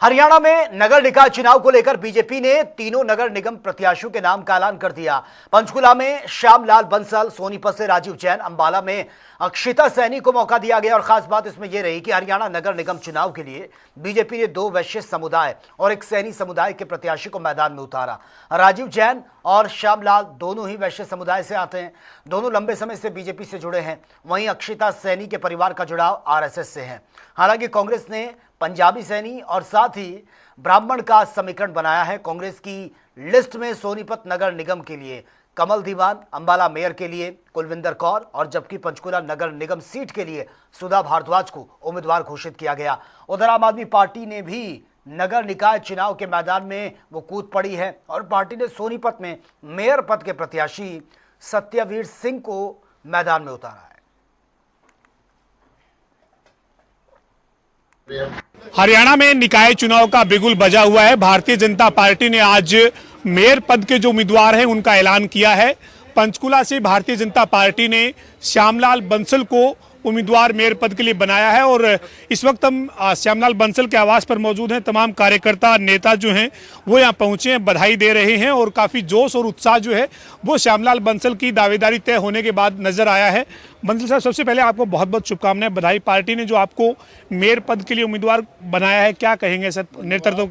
हरियाणा में नगर निकाय चुनाव को लेकर बीजेपी ने तीनों नगर निगम प्रत्याशियों के नाम का ऐलान कर दिया। पंचकुला में श्यामलाल बंसल, सोनीपत से राजीव जैन, अंबाला में अक्षिता सैनी को मौका दिया गया। और खास बात इसमें यह रही कि हरियाणा नगर निगम चुनाव के लिए बीजेपी ने 2 वैश्य समुदाय और 1 सैनी समुदाय के प्रत्याशी को मैदान में उतारा। राजीव जैन और श्यामलाल दोनों ही वैश्य समुदाय से आते हैं, दोनों लंबे समय से बीजेपी से जुड़े हैं। वहीं अक्षिता सैनी के परिवार का जुड़ाव आरएसएस से है। हालांकि कांग्रेस ने पंजाबी सैनी और साथ ही ब्राह्मण का समीकरण बनाया है। कांग्रेस की लिस्ट में सोनीपत नगर निगम के लिए कमल दीवान, अंबाला मेयर के लिए कुलविंदर कौर और जबकि पंचकुला नगर निगम सीट के लिए सुधा भारद्वाज को उम्मीदवार घोषित किया गया। उधर आम आदमी पार्टी ने भी नगर निकाय चुनाव के मैदान में वो कूद पड़ी है और पार्टी ने सोनीपत में मेयर पद के प्रत्याशी सत्यवीर सिंह को मैदान में उतारा है। हरियाणा में निकाय चुनाव का बिगुल बजा हुआ है। भारतीय जनता पार्टी ने आज मेयर पद के जो उम्मीदवार हैं उनका ऐलान किया है। पंचकुला से भारतीय जनता पार्टी ने श्यामलाल बंसल को उम्मीदवार मेयर पद के लिए बनाया है और इस वक्त हम श्यामलाल बंसल के आवास पर मौजूद हैं। तमाम कार्यकर्ता नेता जो हैं वो यहाँ पहुंचे हैं, बधाई दे रहे हैं और काफ़ी जोश और उत्साह जो है वो श्यामलाल बंसल की दावेदारी तय होने के बाद नजर आया है। बंसल साहब, सबसे पहले आपको बहुत बहुत शुभकामनाएं, बधाई। पार्टी ने जो आपको मेयर पद के लिए उम्मीदवार बनाया है, क्या कहेंगे सर नेतृत्व?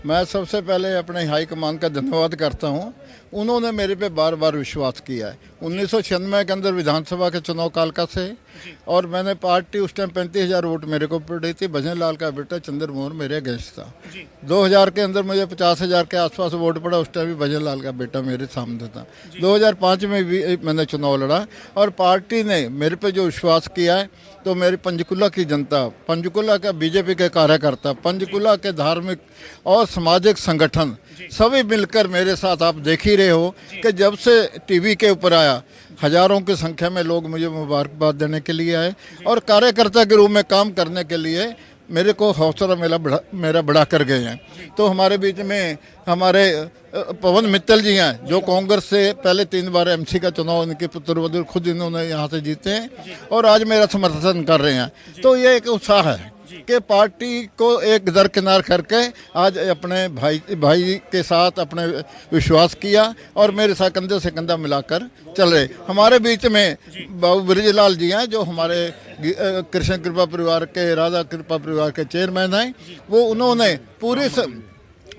मैं सबसे पहले अपने हाईकमान का धन्यवाद करता हूं। उन्होंने मेरे पे बार बार विश्वास किया है। 1996 के अंदर विधानसभा के चुनाव कालका से और मैंने पार्टी उस टाइम 35,000 वोट मेरे को पड़ी थी। भजन लाल का बेटा चंद्रमोहन मेरे अगेंस्ट था। 2000 के अंदर मुझे 50,000 के आसपास वोट पड़ा। उस टाइम भी भजन लाल का बेटा मेरे सामने था। 2005 में भी मैंने चुनाव लड़ा और पार्टी ने मेरे पे जो विश्वास किया है तो मेरी पंचकुला की जनता, पंचकुला का बीजेपी के कार्यकर्ता, पंचकुला के धार्मिक और सामाजिक संगठन सभी मिलकर मेरे साथ, आप देख ही रहे हो कि जब से टीवी के ऊपर आया हजारों की संख्या में लोग मुझे मुबारकबाद देने के लिए आए और कार्यकर्ता के रूप में काम करने के लिए मेरे को हौसला मेरा बढ़ा कर गए हैं। तो हमारे बीच में हमारे पवन मित्तल जी हैं जो कांग्रेस से पहले 3 बार एमसी का चुनाव इनके पुत्र खुद इन्होंने यहाँ से जीते हैं और आज मेरा समर्थन कर रहे हैं। तो ये एक उत्साह है कि पार्टी को एक दरकिनार करके आज अपने भाई के साथ अपने विश्वास किया और मेरे साथ कंधे से कंधा मिलाकर चल रहे। हमारे बीच में बाबू ब्रिजलाल जी हैं जो हमारे कृष्ण कृपा परिवार के, राधा कृपा परिवार के चेयरमैन हैं। वो उन्होंने पूरी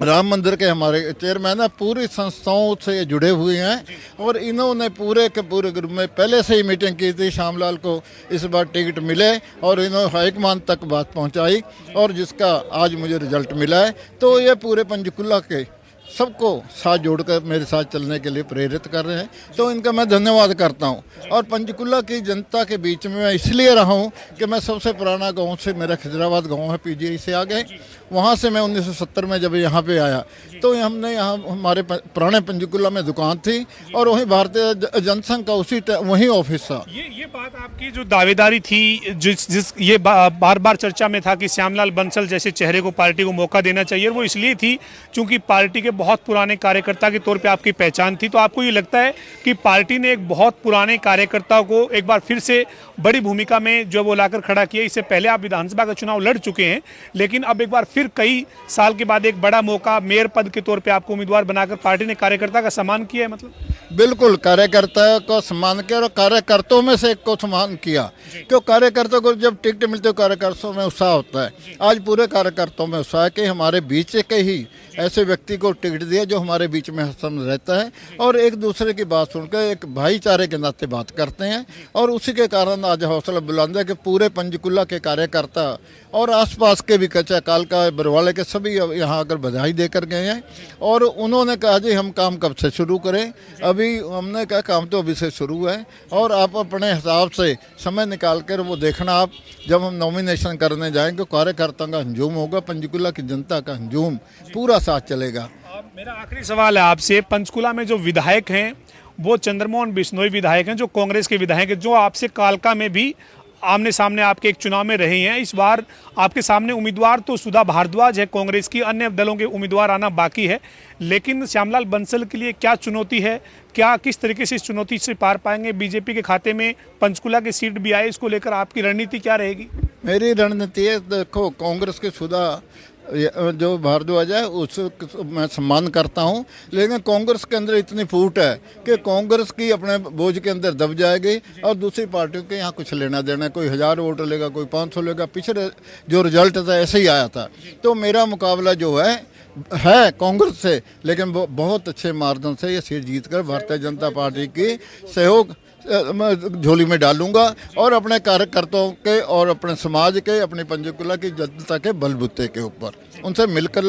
राम मंदिर के हमारे चेयरमैन है, पूरी संस्थाओं से जुड़े हुए हैं और इन्होंने पूरे के पूरे ग्रुप में पहले से ही मीटिंग की थी। श्यामलाल को इस बार टिकट मिले और इन्होंने हाईकमान तक बात पहुंचाई और जिसका आज मुझे रिजल्ट मिला है। तो ये पूरे पंचकुला के सबको साथ जोड़कर मेरे साथ चलने के लिए प्रेरित कर रहे हैं। तो इनका मैं धन्यवाद करता हूं। और पंचकुला की जनता के बीच में मैं इसलिए रहा हूं कि मैं सबसे पुराना गांव से, मेरा खिजराबाद गांव है, पीजीआई से आगे। वहां से मैं 1970 में जब यहाँ पे आया तो हमने यहाँ हमारे पुराने पंचकुला में दुकान थी और वहीं भारतीय जनसंघ का वहीं ऑफिस था। ये बात आपकी जो दावेदारी थी, जिस ये बार बार चर्चा में था कि श्यामलाल बंसल जैसे चेहरे को पार्टी को मौका देना चाहिए, वो इसलिए थी क्योंकि पार्टी के बहुत पुराने कार्यकर्ता के तौर पे आपकी पहचान थी। तो आपको ये लगता है कि पार्टी ने एक बहुत पुराने कार्यकर्ता को एक बार फिर से बड़ी भूमिका में जो वो लाकर खड़ा किया? इससे पहले आप विधानसभा का चुनाव लड़ चुके हैं लेकिन अब एक बार फिर कई साल के बाद एक बड़ा मौका मेयर पद के तौर पे आपको उम्मीदवार बनाकर पार्टी ने कार्यकर्ता का सम्मान किया है। मतलब बिल्कुल कार्यकर्ता को सम्मान किया और कार्यकर्ताओं में से एक को सम्मान किया क्यों कार्यकर्ता को जब टिकट मिलते हो कार्यकर्ताओं में उत्साह होता है। आज पूरे कार्यकर्ताओं में उत्साह है कि हमारे बीच के ही ऐसे व्यक्ति को टिकट दिया जो हमारे बीच में हसन रहता है और एक दूसरे की बात सुनकर एक भाईचारे के नाते बात करते हैं और उसी के कारण आज हौसला बुलंद है कि पूरे पंचकुला के कार्यकर्ता और आसपास के भी कच्चा कालका बरवाले के सभी यहाँ आकर बधाई देकर गए हैं और उन्होंने कहा जी हम काम कब से शुरू करें। अभी हमने कहा काम तो अभी से शुरू है और आप अपने हिसाब से समय निकाल कर वो देखना, आप जब हम नॉमिनेशन करने जाएंगे कार्यकर्ताओं का हंजूम होगा, पंचकुला की जनता का हंजूम पूरा साथ चलेगा। मेरा आखिरी सवाल है आपसे, पंचकुला में जो विधायक हैं वो चंद्रमोहन बिश्नोई विधायक हैं जो कांग्रेस के विधायक हैं, जो आपसे कालका में भी आमने सामने आपके एक चुनाव में रहे हैं। इस बार आपके सामने उम्मीदवार तो सुधा भारद्वाज है कांग्रेस की, अन्य दलों के उम्मीदवार आना बाकी है, लेकिन श्यामलाल बंसल के लिए क्या चुनौती है? क्या किस तरीके से इस चुनौती से पार पाएंगे? बीजेपी के खाते में पंचकुला की सीट भी आए, इसको लेकर आपकी रणनीति क्या रहेगी? मेरी रणनीति है, देखो कांग्रेस के सुधा जो भारद्वाज है उसको मैं सम्मान करता हूं, लेकिन कांग्रेस के अंदर इतनी फूट है कि कांग्रेस की अपने बोझ के अंदर दब जाएगी और दूसरी पार्टियों के यहाँ कुछ लेना देना, कोई 1000 वोट लेगा, कोई 500 लेगा। पिछले जो रिजल्ट था ऐसे ही आया था। तो मेरा मुकाबला जो है कांग्रेस से, लेकिन वो बहुत अच्छे मार्जिन से ये सीट जीतकर भारतीय जनता पार्टी की सहयोग झोली में डालूंगा और अपने कार्यकर्ताओं के और अपने समाज के, अपनी पंचकुला की जनता के बलबूते के ऊपर उनसे मिलकर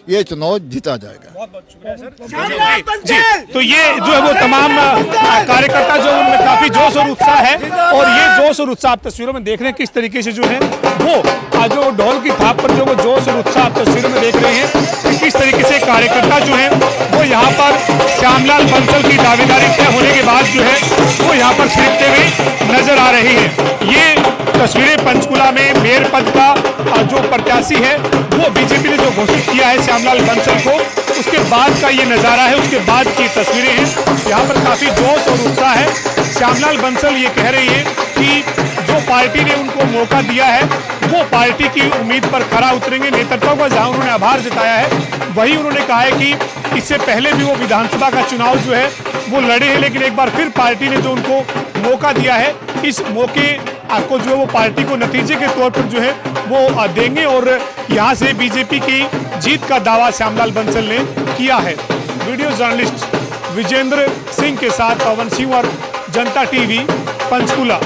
ये चुनाव जीता जाएगा। बहुत बहुत शुक्रिया सर। जी, तो ये जो है वो तमाम कार्यकर्ता जो उनमें काफी जोश और उत्साह है, और ये जोश और उत्साह आप तस्वीरों में देख रहे हैं किस तरीके से जो है वो जो ढोल की थाप पर जो वो जोश और उत्साह आप तस्वीरों में देख रहे हैं कि किस तरीके से कार्यकर्ता जो है वो यहाँ पर श्यामलाल बंसल की दावेदारी तय होने के बाद जो है वो यहाँ पर खरीदते हुए नजर आ रही है। ये तस्वीरें पंचकुला में मेयर पद का जो प्रत्याशी है वो बीजेपी ने जो घोषित किया है श्यामलाल बंसल को, उसके बाद का ये नज़ारा है, उसके बाद की तस्वीरें हैं। यहाँ पर काफ़ी जोश और उत्साह है। श्यामलाल बंसल ये कह रही है कि जो पार्टी ने उनको मौका दिया है वो पार्टी की उम्मीद पर खरा उतरेंगे। नेतृत्व का जहाँ उन्होंने आभार जताया है, वहीं उन्होंने कहा है कि इससे पहले भी वो विधानसभा का चुनाव जो है वो लड़े हैं, लेकिन एक बार फिर पार्टी ने जो उनको मौका दिया है, इस मौके को जो है वो पार्टी को नतीजे के तौर पर जो है वो देंगे। और यहाँ से बीजेपी की जीत का दावा श्यामलाल बंसल ने किया है। वीडियो जर्नलिस्ट विजेंद्र सिंह के साथ पवन सिंह और जनता टीवी पंचकुला।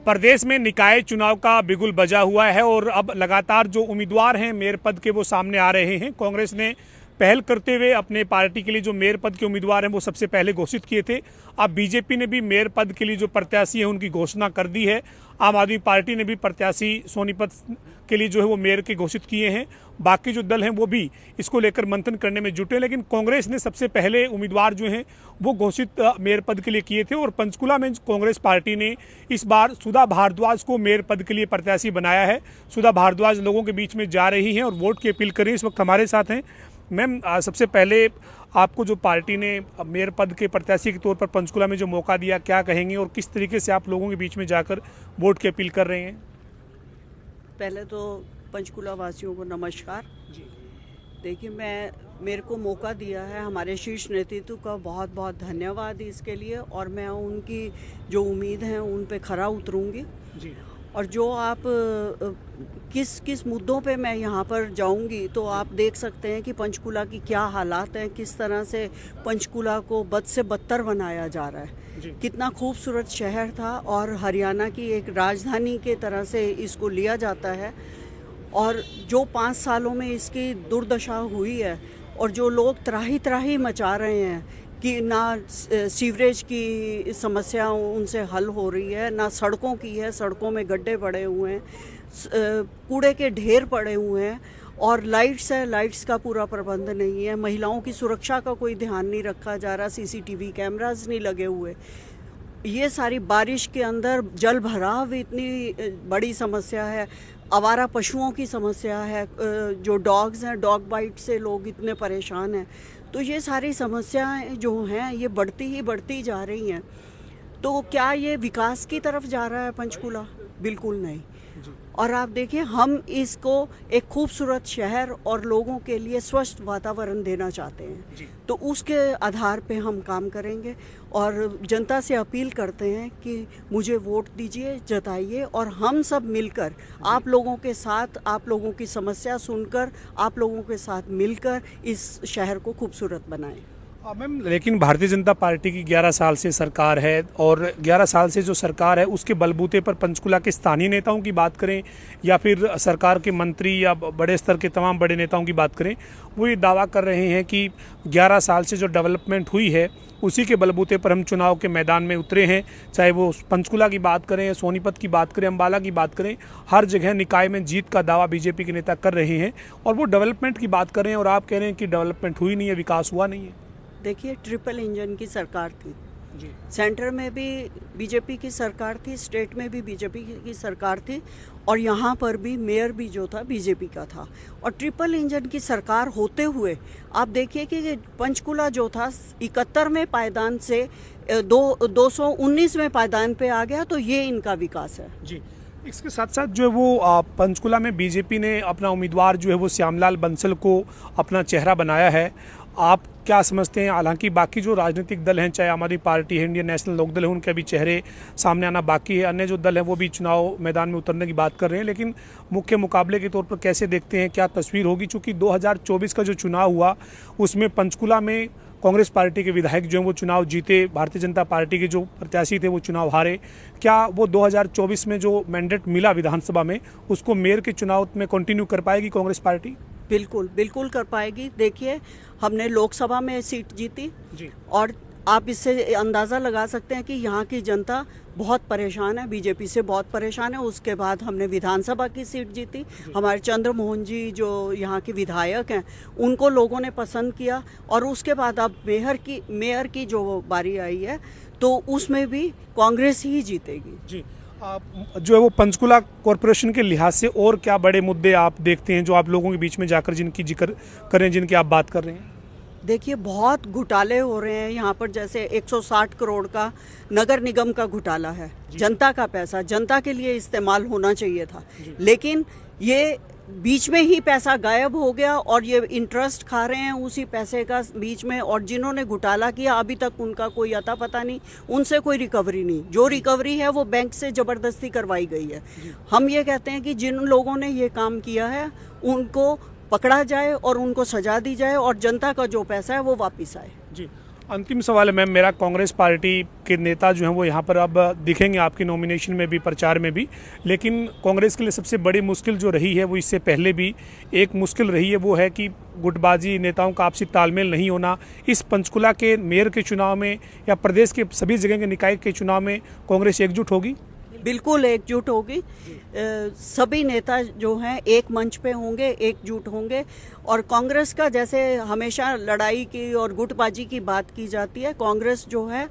प्रदेश में निकाय चुनाव का बिगुल बजा हुआ है और अब लगातार जो उम्मीदवार हैं मेयर पद के वो सामने आ रहे हैं। कांग्रेस ने पहल करते हुए अपने पार्टी के लिए जो मेयर पद के उम्मीदवार हैं वो सबसे पहले घोषित किए थे। अब बीजेपी ने भी मेयर पद के लिए जो प्रत्याशी हैं उनकी घोषणा कर दी है। आम आदमी पार्टी ने भी प्रत्याशी सोनीपत के लिए जो है वो मेयर के घोषित किए हैं। बाकी जो दल हैं वो भी इसको लेकर मंथन करने में जुटे, लेकिन कांग्रेस ने सबसे पहले उम्मीदवार जो हैं वो घोषित मेयर पद के लिए किए थे। और पंचकुला में कांग्रेस पार्टी ने इस बार सुधा भारद्वाज को मेयर पद के लिए प्रत्याशी बनाया है। सुधा भारद्वाज लोगों के बीच में जा रही हैं और वोट की अपील कर रही हैं। इस वक्त हमारे साथ हैं। मैम, सबसे पहले आपको जो पार्टी ने मेयर पद के प्रत्याशी के तौर पर पंचकुला में जो मौका दिया, क्या कहेंगे और किस तरीके से आप लोगों के बीच में जाकर वोट की अपील कर रहे हैं? पहले तो पंचकुला वासियों को नमस्कार। देखिए, मेरे को मौका दिया है हमारे शीर्ष नेतृत्व का बहुत बहुत धन्यवाद इसके लिए, और मैं उनकी जो उम्मीद है उन पे खरा उतरूंगी जी। और जो आप किस मुद्दों पे मैं यहाँ पर जाऊँगी तो आप देख सकते हैं कि पंचकुला की क्या हालात हैं, किस तरह से पंचकुला को बद से बदतर बनाया जा रहा है। कितना खूबसूरत शहर था और हरियाणा की एक राजधानी के तरह से इसको लिया जाता है, और जो 5 सालों में इसकी दुर्दशा हुई है और जो लोग त्राही त्राही मचा रहे हैं कि ना सीवरेज की समस्या उनसे हल हो रही है, ना सड़कों की है, सड़कों में गड्ढे पड़े हुए हैं, कूड़े के ढेर पड़े हुए हैं, और लाइट्स है, लाइट्स का पूरा प्रबंध नहीं है, महिलाओं की सुरक्षा का कोई ध्यान नहीं रखा जा रहा, सीसीटीवी कैमरास नहीं लगे हुए। ये सारी बारिश के अंदर जल भराव इतनी बड़ी समस्या है, आवारा पशुओं की समस्या है, जो डॉग्स हैं, डॉग बाइट से लोग इतने परेशान हैं। तो ये सारी समस्याएं जो हैं ये बढ़ती जा रही हैं। तो क्या ये विकास की तरफ जा रहा है पंचकुला? बिल्कुल नहीं। और आप देखिए, हम इसको एक खूबसूरत शहर और लोगों के लिए स्वस्थ वातावरण देना चाहते हैं, तो उसके आधार पे हम काम करेंगे और जनता से अपील करते हैं कि मुझे वोट दीजिए, जताइए, और हम सब मिलकर आप लोगों के साथ, आप लोगों की समस्या सुनकर, आप लोगों के साथ मिलकर इस शहर को खूबसूरत बनाएं। मैम, लेकिन भारतीय जनता पार्टी की 11 साल से सरकार है, और 11 साल से जो सरकार है उसके बलबूते पर पंचकुला के स्थानीय नेताओं की बात करें या फिर सरकार के मंत्री या बड़े स्तर के तमाम बड़े नेताओं की बात करें, वो ये दावा कर रहे हैं कि 11 साल से जो डेवलपमेंट हुई है उसी के बलबूते पर हम चुनाव के मैदान में उतरे हैं। चाहे वो पंचकुला की बात करें, सोनीपत की बात करें, अम्बाला की बात करें, हर जगह निकाय में जीत का दावा बीजेपी के नेता कर रहे हैं, और वो डेवलपमेंट की बात कर रहे हैं, और आप कह रहे हैं कि डेवलपमेंट हुई नहीं है, विकास हुआ नहीं है। देखिए, ट्रिपल इंजन की सरकार थी जी। सेंटर में भी बीजेपी की सरकार थी, स्टेट में भी बीजेपी की सरकार थी, और यहाँ पर भी मेयर भी जो था बीजेपी का था। और ट्रिपल इंजन की सरकार होते हुए आप देखिए कि पंचकुला जो था 71वें पायदान से 219वें पायदान पे आ गया, तो ये इनका विकास है जी। इसके साथ साथ जो है वो पंचकुला में बीजेपी ने अपना उम्मीदवार जो है वो श्यामलाल बंसल को अपना चेहरा बनाया है। आप क्या समझते हैं? हालांकि बाकी जो राजनीतिक दल हैं, चाहे आम आदमी पार्टी है, इंडियन नेशनल लोकदल है, उनके भी चेहरे सामने आना बाकी है। अन्य जो दल हैं वो भी चुनाव मैदान में उतरने की बात कर रहे हैं, लेकिन मुख्य मुकाबले के तौर पर कैसे देखते हैं, क्या तस्वीर होगी? चूँकि 2024 का जो चुनाव हुआ उसमें पंचकुला में कांग्रेस पार्टी के विधायक जो हैं वो चुनाव जीते, भारतीय जनता पार्टी के जो प्रत्याशी थे वो चुनाव हारे। क्या वो 2024 में जो मैंडेट मिला विधानसभा में उसको मेयर के चुनाव में कंटिन्यू कर पाएगी कांग्रेस पार्टी? बिल्कुल बिल्कुल कर पाएगी। देखिए, हमने लोकसभा में सीट जीती जी। और आप इससे अंदाज़ा लगा सकते हैं कि यहाँ की जनता बहुत परेशान है, बीजेपी से बहुत परेशान है। उसके बाद हमने विधानसभा की सीट जीती। हमारे चंद्रमोहन जी जो यहाँ के विधायक हैं उनको लोगों ने पसंद किया, और उसके बाद अब मेयर की जो बारी आई है तो उसमें भी कांग्रेस ही जीतेगी। जी। जो है वो पंचकुला कॉरपोरेशन के लिहाज से और क्या बड़े मुद्दे आप देखते हैं जो आप लोगों के बीच में जाकर जिनकी जिक्र करें, जिनकी आप बात कर रहे हैं? देखिए, बहुत घोटाले हो रहे हैं यहाँ पर। जैसे 160 करोड़ का नगर निगम का घोटाला है। जनता का पैसा जनता के लिए इस्तेमाल होना चाहिए था, लेकिन ये बीच में ही पैसा गायब हो गया और ये इंटरेस्ट खा रहे हैं उसी पैसे का बीच में। और जिन्होंने घोटाला किया अभी तक उनका कोई अता पता नहीं, उनसे कोई रिकवरी नहीं। जो रिकवरी है वो बैंक से ज़बरदस्ती करवाई गई है। हम ये कहते हैं कि जिन लोगों ने ये काम किया है उनको पकड़ा जाए और उनको सजा दी जाए और जनता का जो पैसा है वो वापस आए। जी। अंतिम सवाल है मैम मेरा, कांग्रेस पार्टी के नेता जो हैं वो यहाँ पर अब दिखेंगे आपकी नॉमिनेशन में भी, प्रचार में भी, लेकिन कांग्रेस के लिए सबसे बड़ी मुश्किल जो रही है वो इससे पहले भी एक मुश्किल रही है, वो है कि गुटबाजी, नेताओं का आपसी तालमेल नहीं होना। इस पंचकुला के मेयर के चुनाव में या प्रदेश के सभी जगह के निकाय के चुनाव में कांग्रेस एकजुट होगी? बिल्कुल एकजुट होगी। सभी नेता जो हैं एक मंच पे होंगे, एकजुट होंगे। और कांग्रेस का जैसे हमेशा लड़ाई की और गुटबाजी की बात की जाती है, कांग्रेस जो है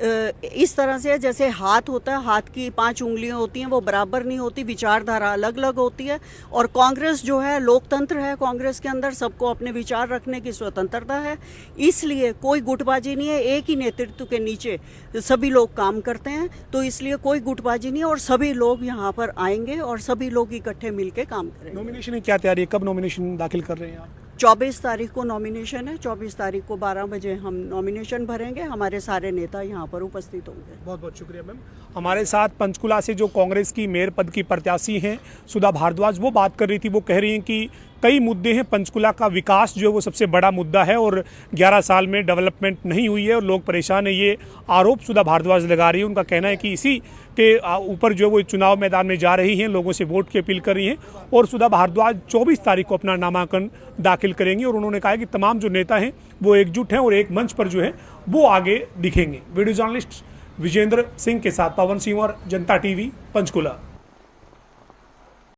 इस तरह से जैसे हाथ होता है, हाथ की 5 उंगलियां होती हैं, वो बराबर नहीं होती, विचारधारा अलग अलग होती है। और कांग्रेस जो है लोकतंत्र है, कांग्रेस के अंदर सबको अपने विचार रखने की स्वतंत्रता है, इसलिए कोई गुटबाजी नहीं है। एक ही नेतृत्व के नीचे सभी लोग काम करते हैं, तो इसलिए कोई गुटबाजी नहीं है और सभी लोग यहाँ पर आएंगे और सभी लोग इकट्ठे मिलकर काम करेंगे। नॉमिनेशन की क्या तैयारी है? कब नॉमिनेशन दाखिल कर रहे हैं आप? 24 तारीख को नॉमिनेशन है। 24 तारीख को 12 बजे हम नॉमिनेशन भरेंगे। हमारे सारे नेता यहाँ पर उपस्थित होंगे। बहुत बहुत शुक्रिया मैम। हमारे साथ पंचकुला से जो कांग्रेस की मेयर पद की प्रत्याशी हैं सुधा भारद्वाज, वो बात कर रही थी। वो कह रही हैं कि कई मुद्दे हैं, पंचकुला का विकास जो है वो सबसे बड़ा मुद्दा है और 11 साल में डेवलपमेंट नहीं हुई है और लोग परेशान है। ये आरोप सुधा भारद्वाज लगा रही है। उनका कहना है कि इसी के ऊपर जो है वो चुनाव मैदान में जा रही हैं, लोगों से वोट की अपील कर रही हैं और सुधा भारद्वाज 24 तारीख को अपना नामांकन दाखिल करेंगी। और उन्होंने कहा कि तमाम जो नेता हैं वो एकजुट हैं और एक मंच पर जो है वो आगे दिखेंगे। वीडियो जर्नलिस्ट विजेंद्र सिंह के साथ पवन सिंह और जनता टीवी, पंचकुला।